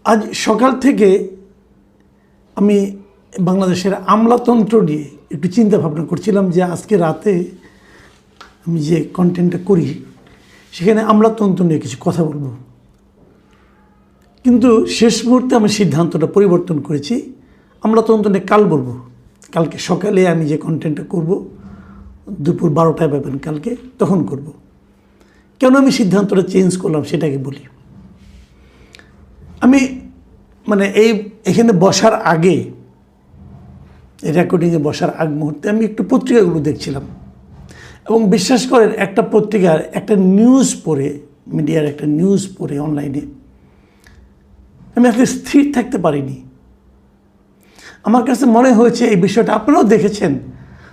আজ সকাল থেকে আমি বাংলাদেশের আমলাতন্ত্র নিয়ে একটু চিন্তা ভাবনা করছিলাম যে আজকে রাতে আমি যে কন্টেন্টটা করি সেখানে আমলাতন্ত্র নিয়ে কিছু কথা বলবো, কিন্তু শেষ মুহূর্তে আমি সিদ্ধান্তটা পরিবর্তন করেছি। আমলাতন্ত্র নিয়ে কাল বলবো, কালকে সকালে আমি যে কন্টেন্টটা করব দুপুর 12টায় পাবেন কালকে, তখন করব। কেন আমি সিদ্ধান্তটা চেঞ্জ করলাম সেটাকে বলি। আমি এখানে বসার আগে, রেকর্ডিংয়ে বসার আগ মুহূর্তে আমি একটু পত্রিকাগুলো দেখছিলাম এবং বিশ্বাস করেন একটা পত্রিকার একটা নিউজ পড়ে, মিডিয়ার একটা নিউজ পড়ে অনলাইনে আমি আসলে স্থির থাকতে পারিনি। আমার কাছে মনে হয়েছে এই বিষয়টা আপনারাও দেখেছেন,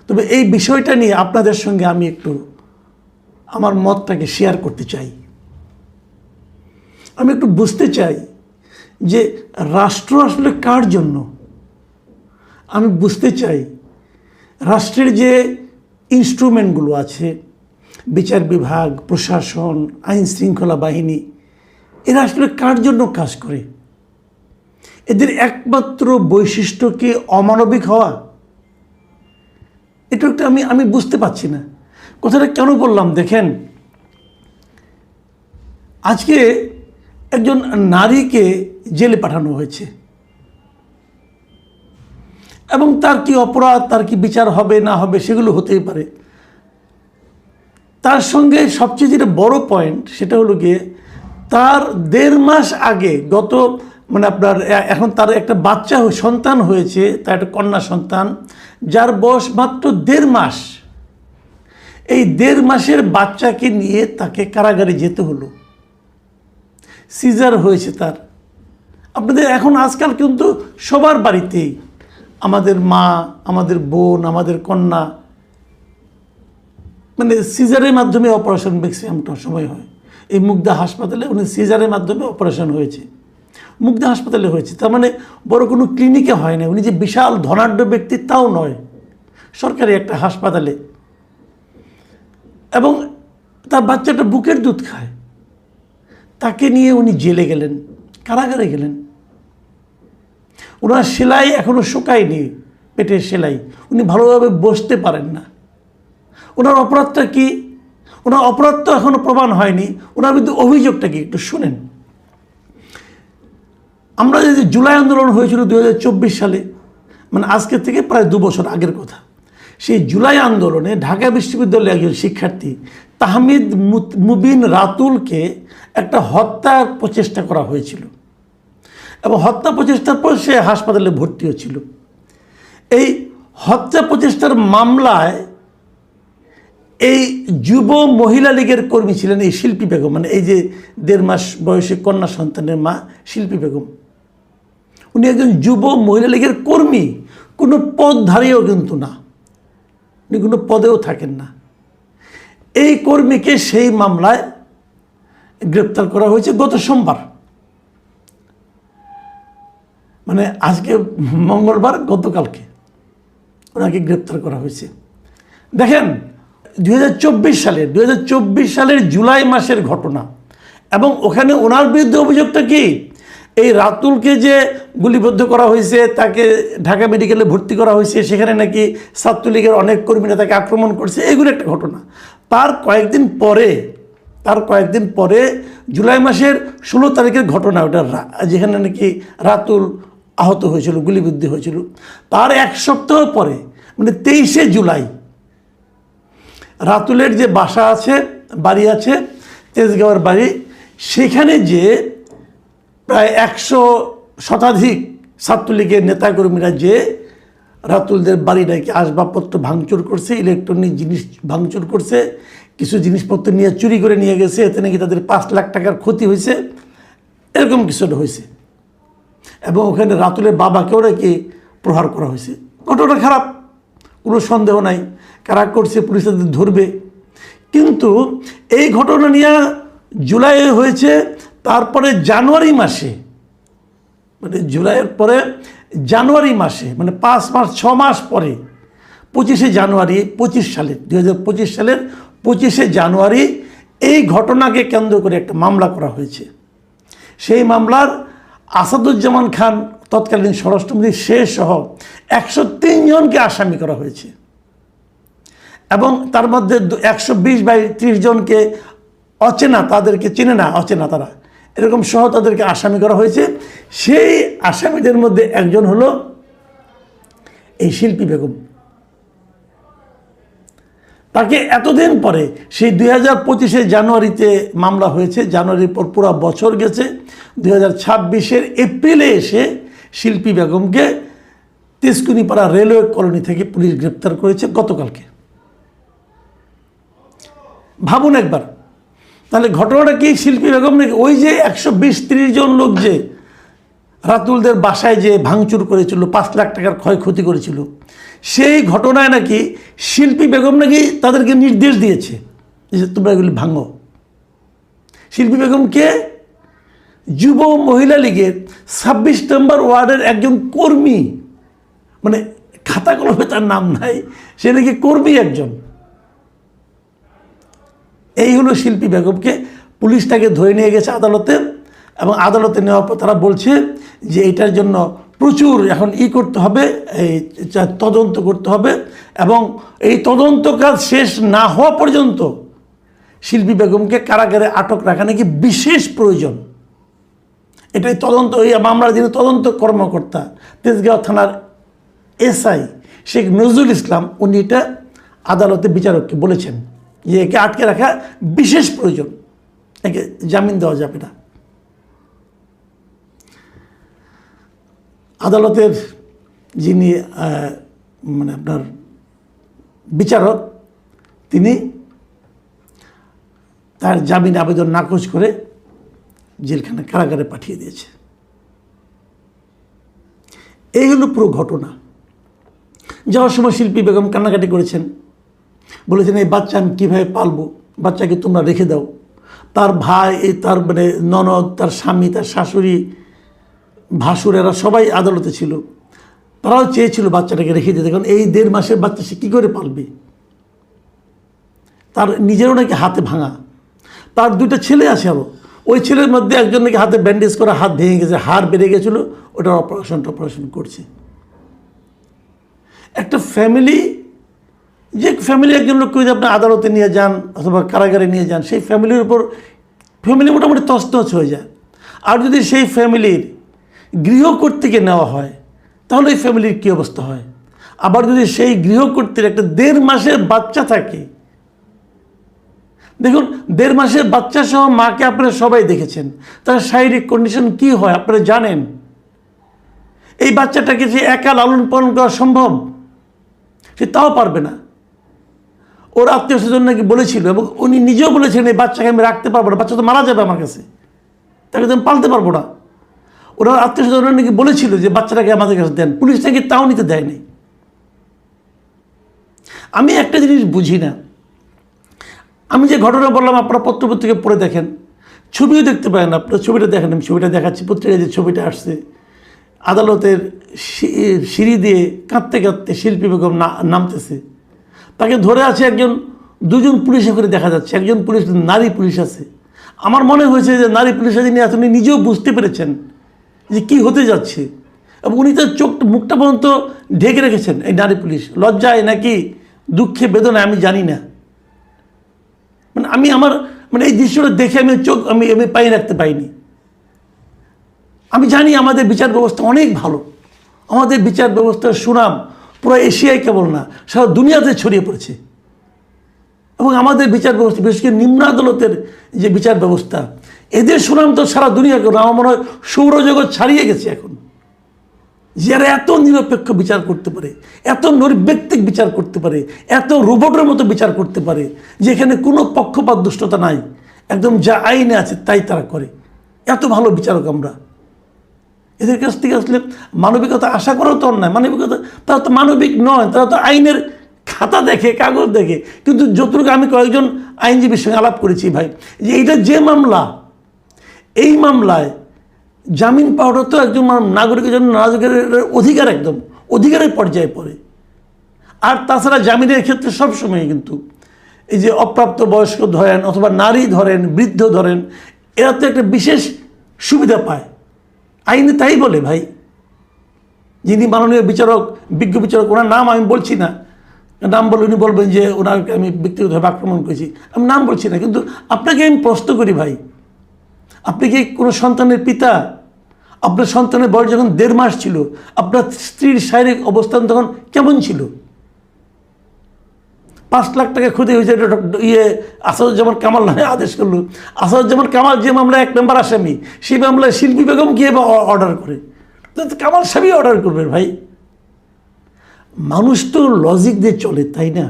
তবে এই বিষয়টা নিয়ে আপনাদের সঙ্গে আমি একটু আমার মতটাকে শেয়ার করতে চাই। আমি একটু বুঝতে চাই যে রাষ্ট্র আসলে কার জন্য। আমি বুঝতে চাই রাষ্ট্রের যে ইনস্ট্রুমেন্টগুলো আছে, বিচার বিভাগ, প্রশাসন, আইন শৃঙ্খলা বাহিনী, এরা আসলে কার জন্য কাজ করে। এদের একমাত্র বৈশিষ্ট্য কি অমানবিক হওয়া? এটা একটা আমি বুঝতে পারছি না। কথাটা কেন বললাম দেখেন, আজকে একজন নারীকে জেলে পাঠানো হয়েছে এবং তার কি অপরাধ, তার কি বিচার হবে না হবে সেগুলো হতেই পারে। তার সঙ্গে সবচেয়ে যেটা বড় পয়েন্ট সেটা হলো গিয়ে তার 1.5 মাস আগে আপনার এখন তার একটা বাচ্চা সন্তান হয়েছে, তার একটা কন্যা সন্তান যার বয়স মাত্র 1.5 মাস। এই 1.5 মাসের বাচ্চাকে নিয়ে তাকে কারাগারে যেতে হলো। সিজার হয়েছে তার। আপনাদের এখন আজকাল কিন্তু সবার বাড়িতেই আমাদের মা, আমাদের বোন, আমাদের কন্যা সিজারের মাধ্যমে অপারেশন ম্যাক্সিমামটা সময় হয়। এই মুগদা হাসপাতালে উনি সিজারের মাধ্যমে অপারেশন হয়েছে, মুগদা হাসপাতালে হয়েছে। তার বড় কোনো ক্লিনিকে হয় না, উনি যে বিশাল ধনাঢ্য ব্যক্তি তাও নয়, সরকারি একটা হাসপাতালে। এবং তার বাচ্চাটা বুকের দুধ খায়, তাকে নিয়ে উনি জেলে গেলেন, কারাগারে গেলেন। ওনার সেলাই এখনও শুকায়নি, পেটের সেলাই, উনি ভালোভাবে বসতে পারেন না। ওনার অপরাধটা কি? ওনার অপরাধ তো এখনও প্রমাণ হয়নি, ওনার বিরুদ্ধে অভিযোগটা কি একটু শুনেন। আমরা যে জুলাই আন্দোলন হয়েছিল 2024 সালে, আজকে থেকে প্রায় 2 বছর আগের কথা, সেই জুলাই আন্দোলনে ঢাকা বিশ্ববিদ্যালয়ের একজন শিক্ষার্থী তাহমিদ মুবিন রাতুলকে একটা হত্যার প্রচেষ্টা করা হয়েছিল এবং হত্যা প্রচেষ্টার পর সে হাসপাতালে ভর্তি হয়েছিল। এই হত্যা প্রচেষ্টার মামলায় এই যুব মহিলা লীগের কর্মী ছিলেন এই শিল্পী বেগম, এই যে 1.5 মাস বয়সী কন্যা সন্তানের মা শিল্পী বেগম। উনি একজন যুব মহিলা লীগের কর্মী, কোনো পদধারীও কিন্তু না, উনি কোনো পদেও থাকেন না। এই কর্মীকে সেই মামলায় গ্রেপ্তার করা হয়েছে গত সোমবার, আজকে মঙ্গলবার, গতকালকে ওনাকে গ্রেপ্তার করা হয়েছে। দেখেন 2024 সালের জুলাই মাসের ঘটনা, এবং ওখানে ওনার বিরুদ্ধে অভিযোগটা কি? এই রাতুলকে যে গুলিবদ্ধ করা হয়েছে, তাকে ঢাকা মেডিকেলে ভর্তি করা হয়েছে, সেখানে নাকি ছাত্রলীগের অনেক কর্মীরা তাকে আক্রমণ করছে, এগুলো একটা ঘটনা। তার কয়েকদিন পরে জুলাই মাসের 16 তারিখের ঘটনা, ওটা যেখানে নাকি রাতুল আহত হয়েছিল, গুলিবিদ্ধ হয়েছিল। তার 1 সপ্তাহ পরে 23শে জুলাই রাতুলের যে বাড়ি আছে তেজগাঁওয়ের বাড়ি, সেখানে যে প্রায় 100 শতাধিক ছাত্রলীগের নেতাকর্মীরা যে রাতুলদের বাড়ি নাকি আসবাবপত্র ভাঙচুর করছে, ইলেকট্রনিক জিনিস ভাঙচুর করছে, কিছু জিনিসপত্র নিয়ে চুরি করে নিয়ে গেছে, এতে নাকি তাদের 5 লাখ টাকার ক্ষতি হয়েছে, এরকম কিছুটা হয়েছে। এবং ওখানে রাতুলের বাবাকেও নাকি প্রহার করা হয়েছে। ঘটনা খারাপ, কোনো সন্দেহ নাই, কারা করছে পুলিশ তাদের ধরবে। কিন্তু এই ঘটনা নিয়ে জুলাই হয়েছে, তারপরে জানুয়ারি মাসে, জুলাইয়ের পরে জানুয়ারি মাসে 5 মাস 6 মাস পরে 25শে জানুয়ারি 2025 সালের 25শে জানুয়ারি এই ঘটনাকে কেন্দ্র করে একটা মামলা করা হয়েছে। সেই মামলার আসাদুজ্জামান খান তৎকালীন স্বরাষ্ট্রমন্ত্রী সে সহ 103 জনকে আসামি করা হয়েছে এবং তার মধ্যে 120/30 জনকে অচেনা, তাদেরকে চেনে না, অচেনা তারা, এরকম সহ তাদেরকে আসামি করা হয়েছে। সেই আসামিদের মধ্যে একজন হলো এই শিল্পী বেগম। তাকে এতদিন পরে সেই 2025 জানুয়ারিতে মামলা হয়েছে, জানুয়ারির পর পুরো বছর গেছে, 2026 এপ্রিলে এসে শিল্পী বেগমকে তেজকুনিপাড়া রেলওয়ে কলোনি থেকে পুলিশ গ্রেপ্তার করেছে গতকালকে। ভাবুন একবার, তাহলে ঘটনাটা কি শিল্পী বেগম নাকি ওই যে 120-30 জন লোক যে রাতুলদের বাসায় যে ভাঙচুর করেছিল, 5 লাখ টাকার ক্ষয়ক্ষতি করেছিল, সেই ঘটনায় নাকি শিল্পী বেগম নাকি তাদেরকে নির্দেশ দিয়েছে যে তোমরা এগুলি ভাঙো। শিল্পী বেগমকে যুব মহিলা লীগের 26 নম্বর ওয়ার্ডের একজন কর্মী, মানে খাতা কলমে তার নাম নাই, সে নাকি কর্মী একজন। এই হলো শিল্পী বেগমকে, পুলিশ তাকে ধরে নিয়ে গেছে আদালতে এবং আদালতে নেওয়ার পর তারা বলছে যে এটার জন্য প্রচুর এখন করতে হবে, এই তদন্ত করতে হবে এবং এই তদন্ত কাজ শেষ না হওয়া পর্যন্ত শিল্পী বেগমকে কারাগারে আটক রাখা নাকি বিশেষ প্রয়োজন। এটাই তদন্ত, এই মামলার যিনি তদন্ত কর্মকর্তা তেজগাঁও থানার এসআই শেখ নজরুল ইসলাম, উনি এটা আদালতে বিচারককে বলেছেন যে একে আটকে রাখা বিশেষ প্রয়োজন, একে জামিন দেওয়া যাবে না। আদালতের যিনি মানে আপনার বিচারক, তিনি তার জামিন আবেদন নাকচ করে জেলখানা কারাগারে পাঠিয়ে দিয়েছে। এই হলো পুরো ঘটনা। যাওয়ার সময় শিল্পী বেগম কান্নাকাটি করেছেন, বলেছেন এই বাচ্চা আমি কীভাবে পালবো, বাচ্চাকে তোমরা রেখে দাও। তার ভাই, তার মানে ননদ, তার স্বামী, তার শাশুড়ি, ভাসুরেরা সবাই আদালতে ছিল, তারাও চেয়েছিল বাচ্চাটাকে রেখে দিতে, কারণ এই 1.5 মাসের বাচ্চা সে কী করে পালবে। তার নিজেরও নাকি হাতে ভাঙা, তার 2টা ছেলে আছে আরও, ওই ছেলের মধ্যে একজন নাকি হাতে ব্যান্ডেজ করা, হাত ভেঙে গেছে, হাড় বেড়ে গেছিলো, ওটার অপারেশন করছে। একটা ফ্যামিলি, যে ফ্যামিলি একজন লোককে যদি আপনি আদালতে নিয়ে যান অথবা কারাগারে নিয়ে যান, সেই ফ্যামিলির উপর ফ্যামিলি মোটামুটি তছনছ হয়ে যায়। আর যদি সেই ফ্যামিলির গৃহকর্ত্রীকে নেওয়া হয় তাহলে এই ফ্যামিলির কী অবস্থা হয়। আবার যদি সেই গৃহকর্ত্রীর একটা 1.5 মাসের বাচ্চা থাকে, দেখুন 1.5 মাসের বাচ্চা সহ মাকে আপনারা সবাই দেখেছেন, তার শারীরিক কন্ডিশন কি হয় আপনারা জানেন। এই বাচ্চাটাকে যে একা লালন পালন করা সম্ভব, সে তাও পারবে না। ওর আত্মীয় স্বজন নাকি বলেছিল এবং উনি নিজেও বলেছেন এই বাচ্চাকে আমি রাখতে পারবো না, বাচ্চা তো মারা যাবে আমার কাছে, তাকে তো আমি পালতে পারবো না। ওরা আত্মীয় স্বজনরা নাকি বলেছিল যে বাচ্চাটাকে আমাদের কাছে দেন, পুলিশ নাকি তাও নিতে দেয়নি। আমি একটা জিনিস বুঝি না, আমি যে ঘটনা বললাম আপনারা পত্রপত্রিকা পড়ে দেখেন, ছবিও দেখতে পারেন, আপনারা ছবিটা দেখেন, আমি ছবিটা দেখাচ্ছি, পত্রিকায় যে ছবিটা আসছে, আদালতের সিঁড়ি দিয়ে কাঁদতে কাঁদতে শিল্পী বেগম নামতেছে, তাকে ধরে আছে একজন 2জন পুলিশ করে দেখা যাচ্ছে, একজন পুলিশ নারী পুলিশ আছে। আমার মনে হয়েছে যে নারী পুলিশের যিনি আছেন উনি নিজেও বুঝতে পেরেছেন যে কি হতে যাচ্ছে এবং উনি তার মুখটা পর্যন্ত ঢেকে রেখেছেন। এই নারী পুলিশ লজ্জায় নাকি দুঃখে বেদনায় আমি জানি না, মানে আমি আমার মানে এই দৃশ্যটা দেখে আমি আমি পাই রাখতে পাইনি। আমি জানি আমাদের বিচার ব্যবস্থা অনেক ভালো, আমাদের বিচার ব্যবস্থার সুনাম পুরো এশিয়ায় কেবল না সারা দুনিয়াতে ছড়িয়ে পড়েছে এবং আমাদের বিচার ব্যবস্থা বিশেষ করে নিম্ন আদালতের যে বিচার ব্যবস্থা, এদের সুনাম তো সারা দুনিয়াকে, আমার মনে হয় সৌরজগৎ ছাড়িয়ে গেছে এখন। যারা এত নিরপেক্ষ বিচার করতে পারে, এত নৈর্ব্যক্তিক বিচার করতে পারে, এত রোবটের মতো বিচার করতে পারে, যেখানে কোনো পক্ষপাত দুষ্টতা নাই, একদম যা আইনে আছে তাই তারা করে, এত ভালো বিচারক আমরা। এদের কাছ থেকে আসলে মানবিকতা আশা করাও তো অন্যায়। মানবিকতা, তারা তো মানবিক নয়, তারা তো আইনের খাতা দেখে, কাগজ দেখে। কিন্তু যতটুকু আমি কয়েকজন আইনজীবীর সঙ্গে আলাপ করেছি ভাই, যে এইটা যে মামলা, এই মামলায় জামিন পাওয়াটা তো একজন নাগরিকের জন্য নাগরিকের অধিকার, একদম অধিকারের পর্যায়ে পড়ে। আর তাছাড়া জামিনের ক্ষেত্রে সবসময় কিন্তু এই যে অপ্রাপ্ত বয়স্ক ধরেন অথবা নারী ধরেন, বৃদ্ধ ধরেন, এরা তো একটা বিশেষ সুবিধা পায়। আইনে তাই বলে ভাই। যিনি মাননীয় বিচারক, বিজ্ঞ বিচারক, ওনার নাম আমি বলছি না, নাম বলে উনি বলবেন যে ওনাকে আমি ব্যক্তিগতভাবে আক্রমণ করেছি, আমি নাম বলছি না, কিন্তু আপনাকে আমি প্রশ্ন করি ভাই, আপনি কি কোনো সন্তানের পিতা? আপনার সন্তানের বয়স যখন 1.5 মাস ছিল, আপনার স্ত্রীর শারীরিক অবস্থান তখন কেমন ছিল? 5 লাখ টাকা ক্ষতি হয়েছে, আসাদুজ্জামান কামাল নামে আদেশ করলো। আসাদুজ্জামান কামাল যে মামলা 1 নম্বর আসামি, সেই মামলায় শিল্পী বেগম গিয়ে অর্ডার করে, তো কামাল সাহেবই অর্ডার করবেন ভাই। মানুষ তো লজিক দিয়ে চলে, তাই না?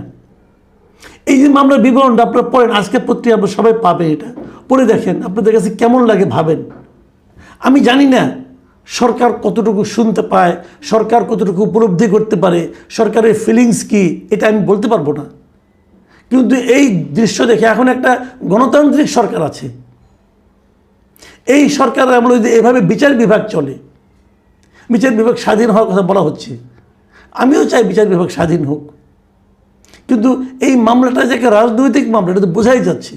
এই যে মামলার বিবরণটা আপনারা পড়েন, আজকে পত্রিকা আপনারা সবাই পাবে, এটা পড়ে দেখেন, আপনাদের কাছে কেমন লাগে ভাবেন। আমি জানি না সরকার কতটুকু শুনতে পায়, সরকার কতটুকু উপলব্ধি করতে পারে, সরকারের ফিলিংস কি, এটা আমি বলতে পারবো না। কিন্তু এই দৃশ্য দেখে, এখন একটা গণতান্ত্রিক সরকার আছে, এই সরকার আমরা যদি এভাবে বিচার বিভাগ চলে, বিচার বিভাগ স্বাধীন হওয়ার কথা বলা হচ্ছে, আমিও চাই বিচার বিভাগ স্বাধীন হোক, কিন্তু এই মামলাটা যে একটা রাজনৈতিক মামলা, এটা তো বোঝাই যাচ্ছে।